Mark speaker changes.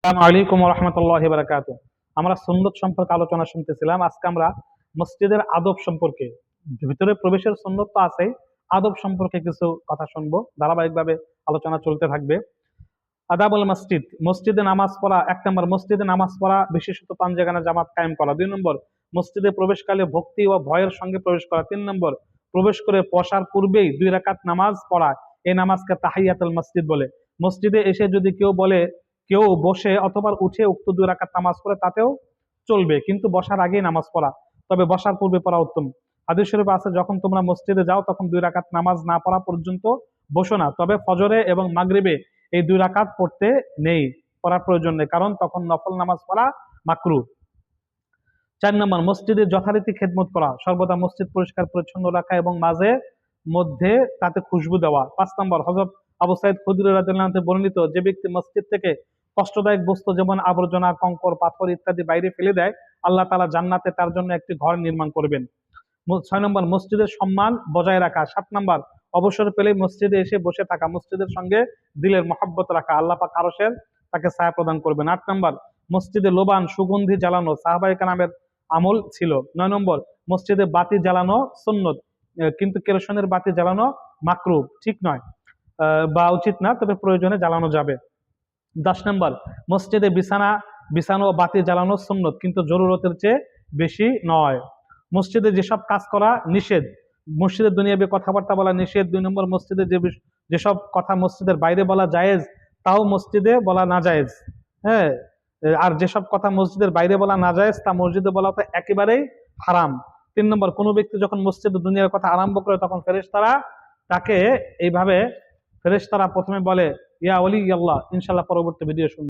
Speaker 1: আসসালামু আলাইকুম ওয়া রাহমাতুল্লাহি ওয়া বারাকাতুহু। আমরা সুন্নত সম্পর্কে আলোচনা শুনতেছিলাম। আজকে আমরা মসজিদের আদব সম্পর্কে, ভিতরে প্রবেশের সুন্নত তো আছেই, আদব সম্পর্কে কিছু কথা শুনবো। ধারাবাহিকভাবে আলোচনা চলতে থাকবে। আদাবুল মসজিদ, মসজিদে নামাজ পড়া। ১ নম্বর, মসজিদে নামাজ পড়া, বিশেষত পাঞ্জেগানা জামাত কায়েম করা। ২ নম্বর, মসজিদে প্রবেশকালে ভক্তি ও ভয়ের সঙ্গে প্রবেশ করা। ৩ নম্বর, প্রবেশ করে বসার পূর্বেই ২ রাকাত নামাজ পড়া। এই নামাজকে তাহিয়াতুল মসজিদ বলে। মসজিদে এসে যদি কেউ বসে অথবা উঠে উক্ত ২ রাকাত নামাজ পড়ে তাতেও চলবে, কিন্তু বসার আগেই নামাজ পড়া, তবে বসার পূর্বে পড়া উত্তম। হাদিস শরীফ আছে, যখন তোমরা মসজিদে যাও তখন ২ রাকাত নামাজ না পড়া পর্যন্ত বসো না, তবে ফজরে এবং মাগরিবে এই ২ রাকাত পড়তে নেই, পড়ার প্রয়োজন নেই, কারণ তখন নফল নামাজ পড়া মাকরু। ৪ নম্বর, মসজিদে যথারীতি খেদমত করা, সর্বদা মসজিদ পরিষ্কার পরিচ্ছন্ন রাখা এবং মাঝে মধ্যে তাতে খুশবু দেওয়া। ৫ নম্বর, হযরত আবু সাঈদ খুদরী রাদিয়াল্লাহু আনহু থেকে বর্ণিত, যে ব্যক্তি মসজিদ থেকে কষ্টদায়ক বস্তু যেমন আবর্জনা, কঙ্কর, পাথর ইত্যাদি বাইরে ফেলে দেয়, আল্লাহ তাআলা জান্নাতে তার জন্য একটি ঘর নির্মাণ করবেন। ৬ নম্বর, মসজিদের সম্মান বজায় রাখা। ৭ নম্বর, অবসর পেলে মসজিদে এসে বসে থাকা, মসজিদের সঙ্গে দিলের মহব্বত রাখা, আল্লাহ পাক আরশের তাকে ছায়া প্রদান করবেন। ৮ নম্বর, মসজিদে লোবান সুগন্ধি জ্বালানো সাহাবায়ে কেরামের আমল ছিল। ৯ নম্বর, মসজিদে বাতি জ্বালানো সুন্নত, কিন্তু কেরোসিনের বাতি জ্বালানো মাকরুহ, ঠিক নয়, বা উচিত না, তবে প্রয়োজনে জ্বালানো যাবে। ১০ নম্বর, মসজিদে বিছানো ও বাতি জ্বালানো সুন্নত, কিন্তু জরুরতের চেয়ে বেশি নয়। মসজিদে যেসব কাজ করা নিষেধ, মসজিদের দুনিয়াবি কথাবার্তা বলা নিষেধ। ২ নম্বর, মসজিদে যেসব কথা মসজিদের বাইরে বলা জায়েজ, তাও মসজিদে বলা না জায়েজ। হ্যাঁ, আর যেসব কথা মসজিদের বাইরে বলা না জায়েজ, তা মসজিদে বলা তো একেবারেই হারাম। ৩ নম্বর, কোনো ব্যক্তি যখন মসজিদে দুনিয়ার কথা আরম্ভ করে, তখন ফেরেশতারা তাকে এইভাবে, ফেরেশতারা প্রথমে বলে ইয়া ওলি আল্লাহ। ইনশাআল্লাহ পরবর্তী ভিডিও শুনবো।